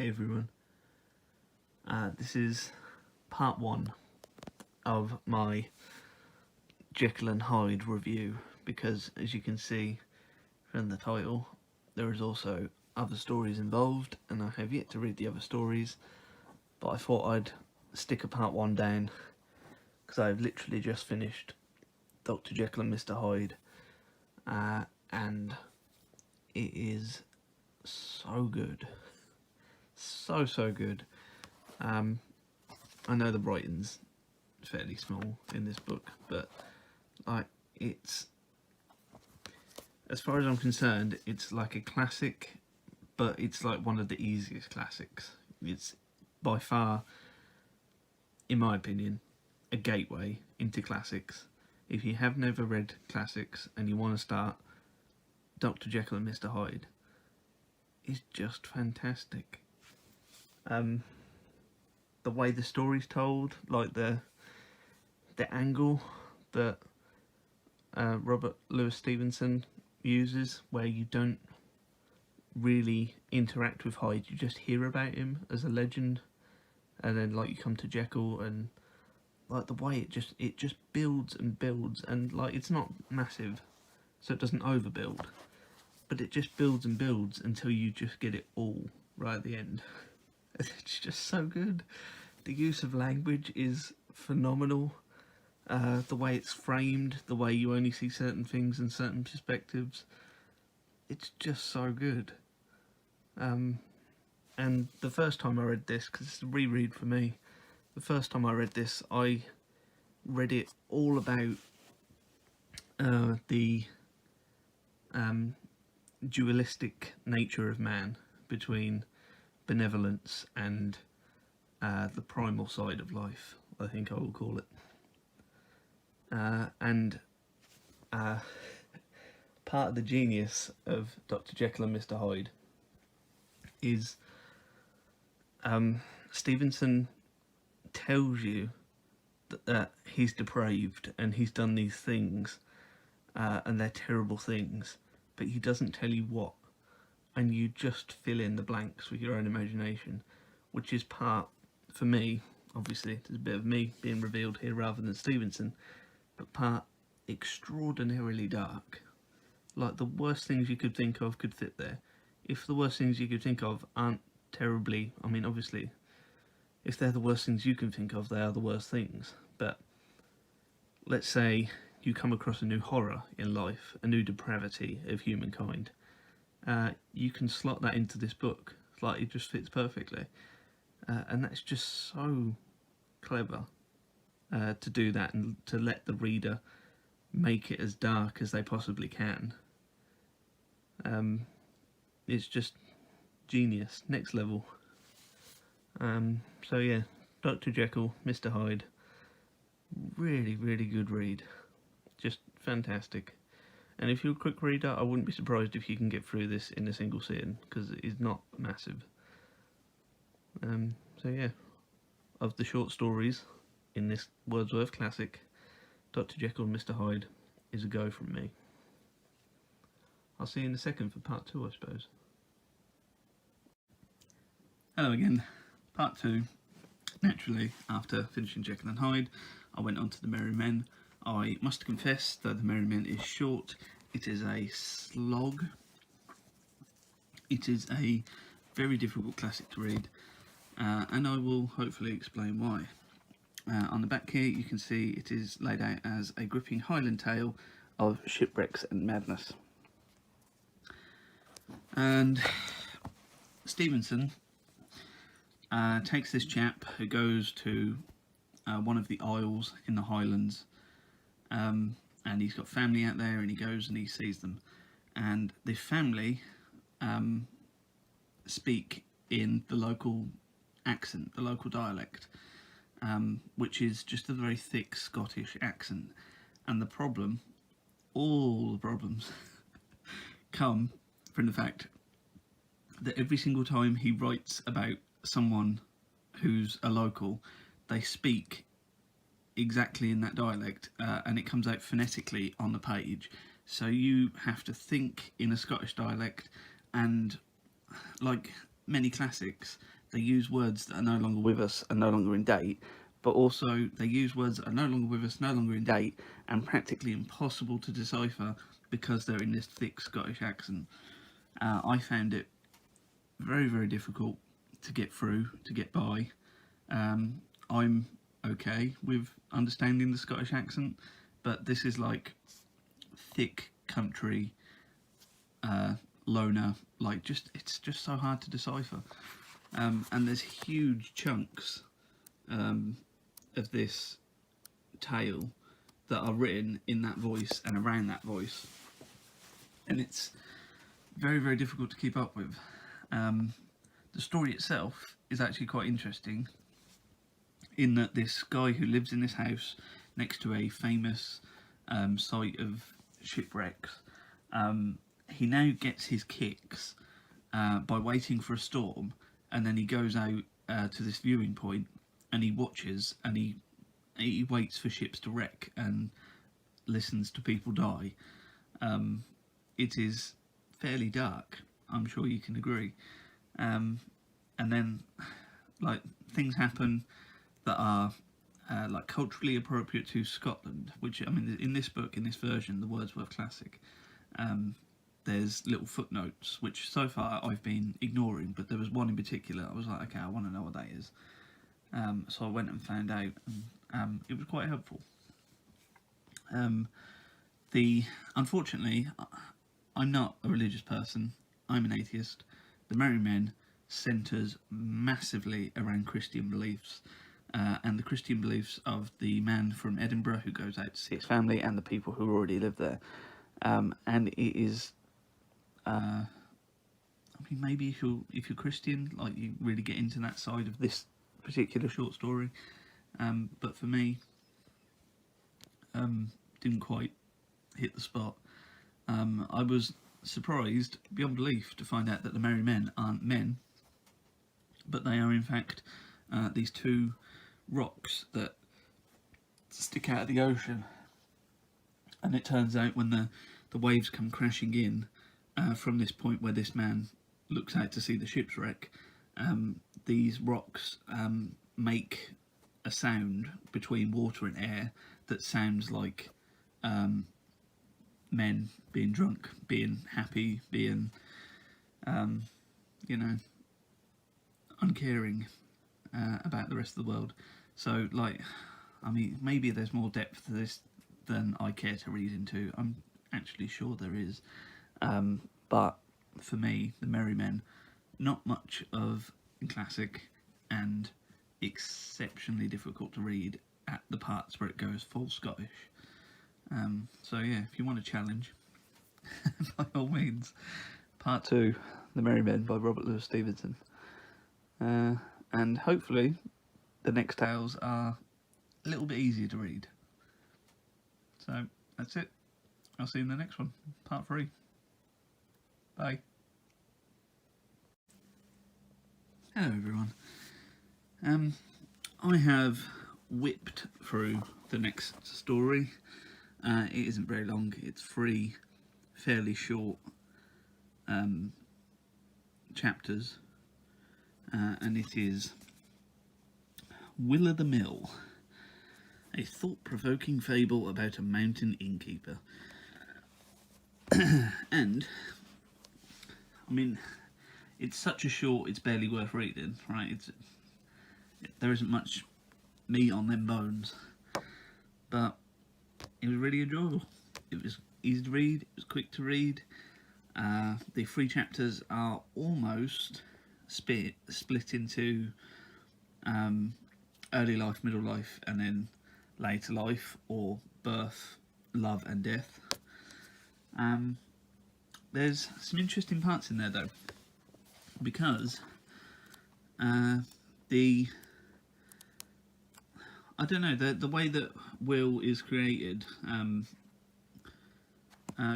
Hey everyone, this is part 1 of my Jekyll and Hyde review, because as you can see from the title, there is also other stories involved, and I have yet to read the other stories, but I thought I'd stick a part 1 down because I've literally just finished Dr. Jekyll and Mr. Hyde, and it is so good. So good. I know the writing's fairly small in this book, but it's, as far as I'm concerned, it's like a classic, but it's like one of the easiest classics. It's by far, in my opinion, a gateway into classics. If you have never read classics and you want to start, Dr. Jekyll and Mr. Hyde is just fantastic. The way the story's told, like the angle that Robert Louis Stevenson uses, where you don't really interact with Hyde, you just hear about him as a legend, and then like you come to Jekyll, and like the way it just builds and builds, and like it's not massive, so it doesn't overbuild, but it just builds and builds until you just get it all right at the end. It's just so good. The use of language is phenomenal. The way it's framed, the way you only see certain things in certain perspectives, it's just so good. And the first time I read this, because it's a reread for me, the first time I read this, I read it all about the dualistic nature of man, between benevolence and the primal side of life, I think I will call it. And part of the genius of Dr. Jekyll and Mr. Hyde is Stevenson tells you that he's depraved and he's done these things, and they're terrible things, but he doesn't tell you what, and you just fill in the blanks with your own imagination, which is part, for me, obviously there's a bit of me being revealed here rather than Stevenson, but part extraordinarily dark. Like the worst things you could think of could fit there. If the worst things you could think of aren't terribly, I mean obviously, if they're the worst things you can think of, they are the worst things, but let's say you come across a new horror in life, a new depravity of humankind, you can slot that into this book. Like, it just fits perfectly, and that's just so clever to do that, and to let the reader make it as dark as they possibly can. It's just genius, next level. So yeah, Dr. Jekyll, Mr. Hyde, really good read, just fantastic. And if you're a quick reader, I wouldn't be surprised if you can get through this in a single sitting, because it is not massive. So yeah, of the short stories in this Wordsworth classic, Dr. Jekyll and Mr. Hyde is a go from me. I'll see you in a second for part 2, I suppose. Hello again, part 2. Naturally, after finishing Jekyll and Hyde, I went on to The Merry Men. I must confess that The Merry Men is short. It is a slog. It is a very difficult classic to read, and I will hopefully explain why. On the back here you can see it is laid out as a gripping Highland tale of shipwrecks and madness. And Stevenson takes this chap who goes to one of the isles in the Highlands, and he's got family out there, and he goes and he sees them, and the family speak in the local accent, the local dialect, which is just a very thick Scottish accent. And the problem, all the problems, come from the fact that every single time he writes about someone who's a local, they speak exactly in that dialect, and it comes out phonetically on the page. So you have to think in a Scottish dialect, and like many classics, they use words that are no longer with us and no longer in date, but also they use words that are no longer with us, no longer in date, and practically impossible to decipher because they're in this thick Scottish accent. I found it very, very difficult to get through, to get by. I'm okay with understanding the Scottish accent, but this is like thick country, loner, like it's just so hard to decipher. And there's huge chunks of this tale that are written in that voice and around that voice, and it's very, very difficult to keep up with. The story itself is actually quite interesting, in that this guy who lives in this house next to a famous site of shipwrecks, he now gets his kicks by waiting for a storm, and then he goes out to this viewing point and he watches and he waits for ships to wreck and listens to people die. It is fairly dark, I'm sure you can agree. And then, like, things happen that are like culturally appropriate to Scotland, which, I mean, in this book, in this version, the Wordsworth classic, there's little footnotes which so far I've been ignoring, but there was one in particular I was like, okay, I want to know what that is. So I went and found out, and it was quite helpful. Unfortunately, I'm not a religious person, I'm an atheist. The Merry Men centres massively around Christian beliefs, and the Christian beliefs of the man from Edinburgh who goes out to see his family and the people who already live there. And it is, I mean, maybe if you're Christian, like, you really get into that side of this particular short story. But for me, didn't quite hit the spot. I was surprised beyond belief to find out that the Merry Men aren't men, but they are in fact these two rocks that stick out of the ocean. And it turns out when the waves come crashing in from this point where this man looks out to see the ship's wreck, these rocks make a sound between water and air that sounds like men being drunk, being happy, being, you know, uncaring about the rest of the world. So, like, I mean, maybe there's more depth to this than I care to read into. I'm actually sure there is. But for me, the Merry Men, not much of a classic, and exceptionally difficult to read at the parts where it goes full Scottish. So yeah, if you want a challenge, by all means, part 2, The Merry Men by Robert Louis Stevenson. And hopefully the next tales are a little bit easier to read. So that's it. I'll see you in the next one, part 3. Bye. Hello everyone. I have whipped through the next story. It isn't very long, it's 3 fairly short chapters, and it is Willow the Mill, a thought-provoking fable about a mountain innkeeper. And, I mean, it's such a short, it's barely worth reading, right? There isn't much meat on them bones, but it was really enjoyable. It was easy to read, it was quick to read. The 3 chapters are almost split into early life, middle life, and then later life, or birth, love and death. There's some interesting parts in there though, because I don't know, the way that Will is created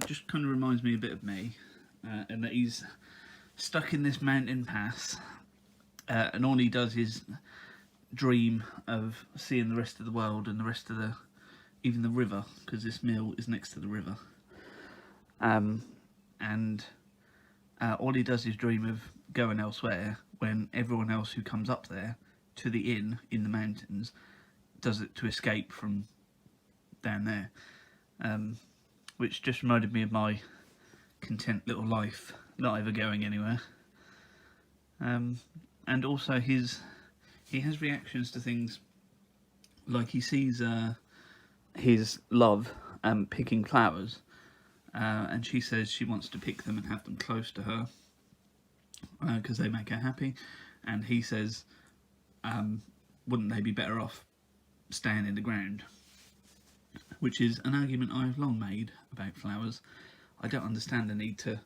just kind of reminds me a bit of me, and that he's stuck in this mountain pass, and all he does is dream of seeing the rest of the world and the rest of even the river, because this mill is next to the river. And all he does is dream of going elsewhere when everyone else who comes up there to the inn in the mountains does it to escape from down there, which just reminded me of my content little life, not ever going anywhere. And also he has reactions to things, like he sees his love picking flowers, and she says she wants to pick them and have them close to her because they make her happy, and he says, wouldn't they be better off staying in the ground? Which is an argument I've long made about flowers. I don't understand the need to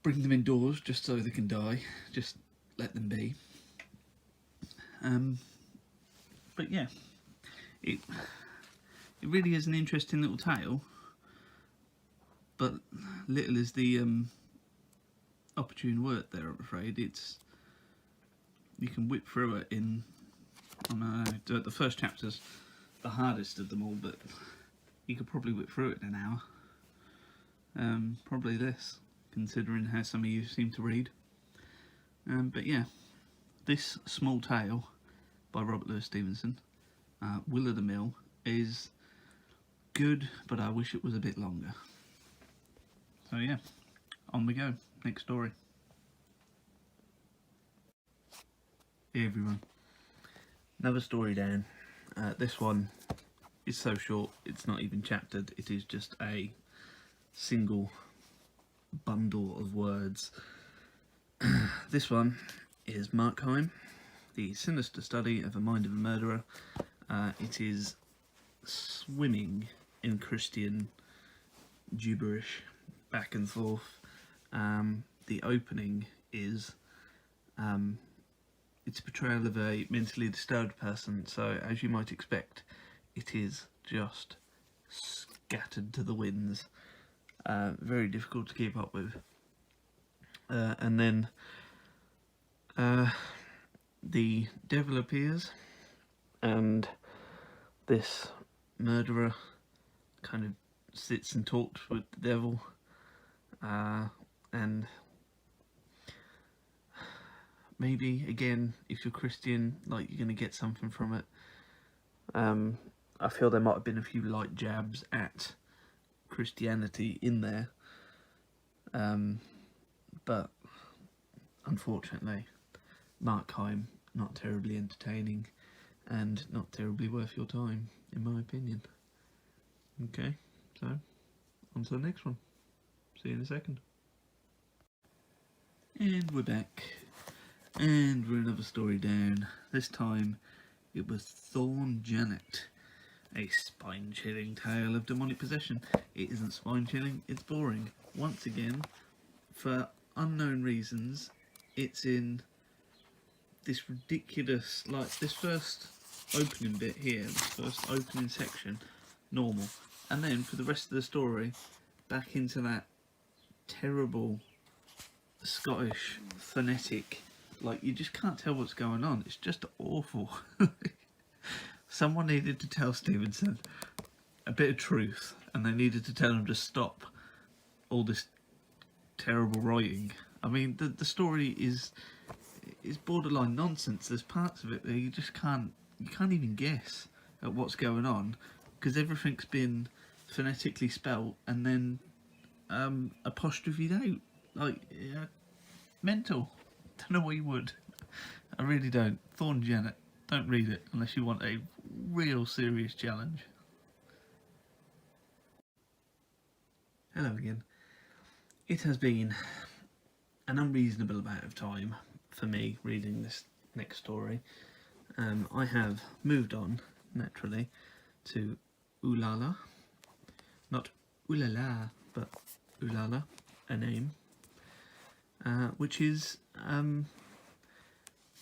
bring them indoors just so they can die. Just let them be. But yeah, it really is an interesting little tale. But little is the opportune word there, I'm afraid. You can whip through it in, the first chapter's the hardest of them all, but you could probably whip through it in an hour. Probably less, considering how some of you seem to read. But yeah, this small tale by Robert Louis Stevenson, Willow the Mill, is good, but I wish it was a bit longer. So yeah, on we go. Next story. Hey everyone, another story down. This one is so short it's not even chaptered, it is just a single bundle of words. This one is Markheim, the sinister study of the mind of a murderer. It is swimming in Christian gibberish, back and forth. The opening is it's a portrayal of a mentally disturbed person, so as you might expect, it is just scattered to the winds. Very difficult to keep up with. And then the devil appears, and this murderer kind of sits and talks with the devil, and maybe, again, if you're Christian, like, you're going to get something from it. I feel there might have been a few light jabs at Christianity in there, but unfortunately, Markheim, not terribly entertaining and not terribly worth your time, in my opinion. Okay, so on to the next one. See you in a second. And we're back. And we're another story down. This time it was Thorn Janet, a spine-chilling tale of demonic possession. It isn't spine-chilling, it's boring. Once again, for unknown reasons, it's in this ridiculous, like, this first opening bit here, this first opening section, normal. And then for the rest of the story, back into that terrible Scottish phonetic. Like, you just can't tell what's going on. It's just awful. Someone needed to tell Stevenson a bit of truth, and they needed to tell him to stop all this terrible writing. I mean, the story is borderline nonsense. There's parts of it that you can't even guess at what's going on, because everything's been phonetically spelt and then apostrophed out. Like, yeah, mental. Don't know why you would. I really don't. Thorn Janet, don't read it unless you want a real serious challenge. Hello again. It has been an unreasonable amount of time for me reading this next story. I have moved on, naturally, to Ulala. Not Ulala, but Ulala, a name. Which is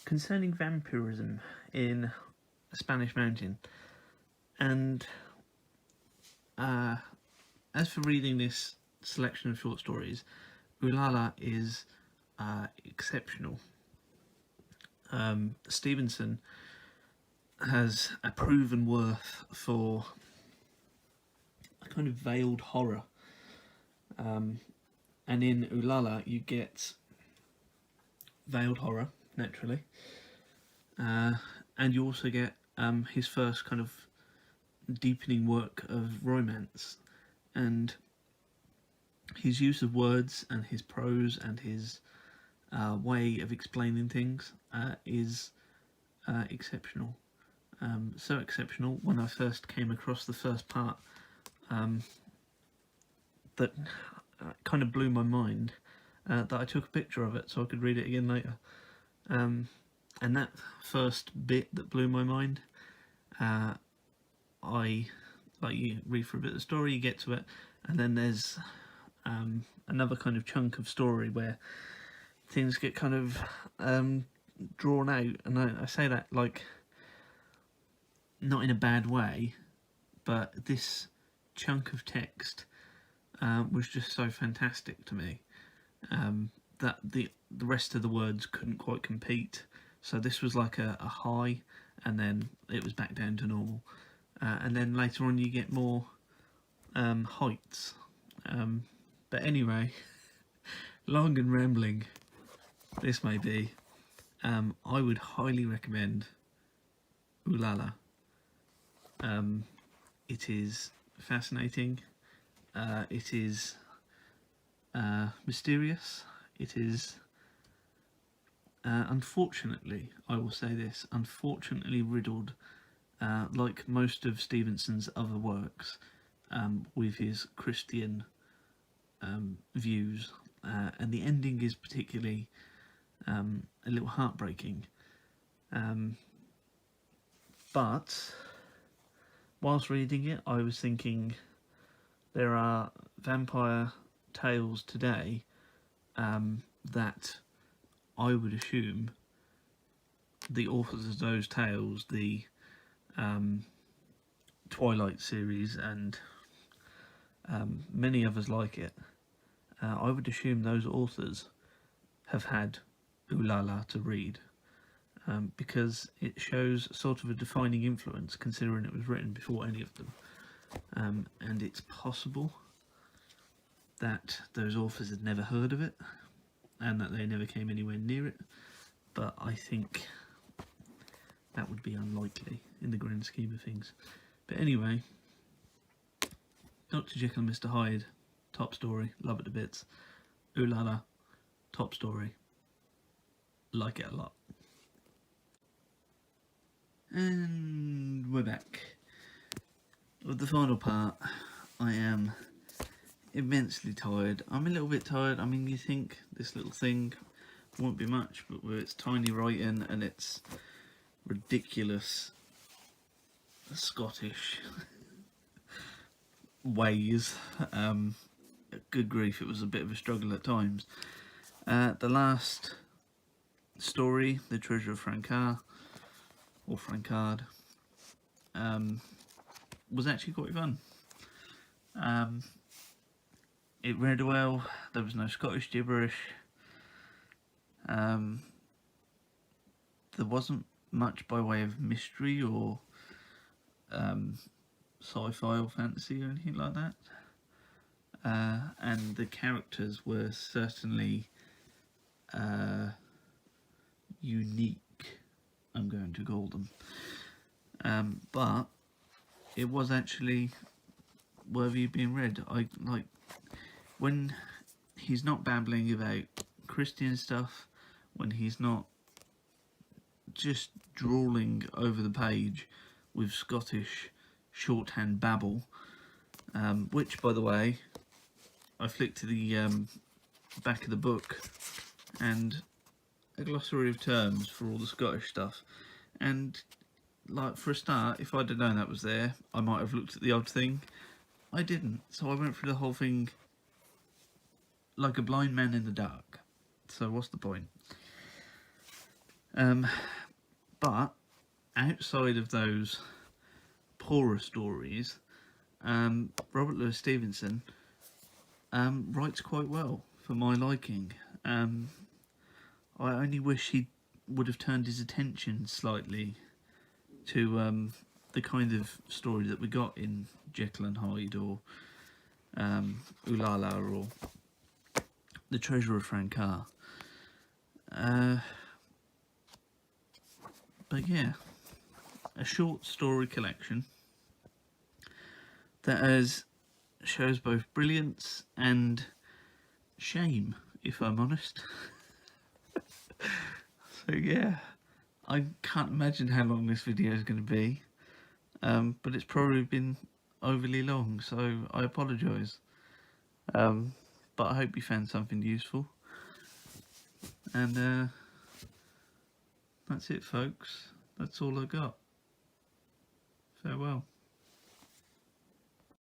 concerning vampirism in a Spanish mountain. And as for reading this selection of short stories, Ulala is exceptional. Stevenson has a proven worth for a kind of veiled horror. And in Ulala you get veiled horror, naturally, and you also get his first kind of deepening work of romance, and his use of words and his prose and his way of explaining things is exceptional. So exceptional, when I first came across the first part, that kind of blew my mind, that I took a picture of it so I could read it again later. And that first bit that blew my mind, you read for a bit of the story, you get to it, and then there's another kind of chunk of story where things get kind of drawn out, and I say that like not in a bad way, but this chunk of text was just so fantastic to me that the rest of the words couldn't quite compete. So this was like a high, and then it was back down to normal, and then later on you get more heights. But anyway, long and rambling this may be, I would highly recommend Ulala. It is fascinating, it is mysterious, it is unfortunately, I will say this, unfortunately riddled, like most of Stevenson's other works, with his Christian views, and the ending is particularly a little heartbreaking. But whilst reading it, I was thinking there are vampire tales today that I would assume the authors of those tales, the Twilight series and many others like it, I would assume those authors have had Ulala to read, because it shows sort of a defining influence, considering it was written before any of them, and it's possible that those authors had never heard of it and that they never came anywhere near it, but I think that would be unlikely in the grand scheme of things. But anyway, Dr. Jekyll and Mr. Hyde, top story, love it to bits. Ulala, top story, like it a lot. And we're back. With the final part, I am immensely tired. I'm a little bit tired. I mean, you think this little thing won't be much, but with its tiny writing and its ridiculous Scottish ways, good grief, it was a bit of a struggle at times. The last story, The Treasure of Francard, or Francard, was actually quite fun. It read well, there was no Scottish gibberish, there wasn't much by way of mystery or sci-fi or fantasy or anything like that, and the characters were certainly unique, I'm going to call them, but it was actually worthy of being read. I like when he's not babbling about Christian stuff, when he's not just drawling over the page with Scottish shorthand babble, which, by the way, I flicked to the back of the book, and a glossary of terms for all the Scottish stuff, and like, for a start, if I'd have known that was there, I might have looked at the odd thing. I didn't, so I went through the whole thing like a blind man in the dark. So what's the point? But outside of those poorer stories, Robert Louis Stevenson writes quite well for my liking. I only wish he would have turned his attention slightly to the kind of story that we got in Jekyll and Hyde, or Ulala, or The Treasure of Frankar. But yeah, a short story collection that shows both brilliance and shame, if I'm honest. So yeah, I can't imagine how long this video is going to be, but it's probably been overly long, so I apologise. But I hope you found something useful, and that's it, folks. That's all I got. Farewell.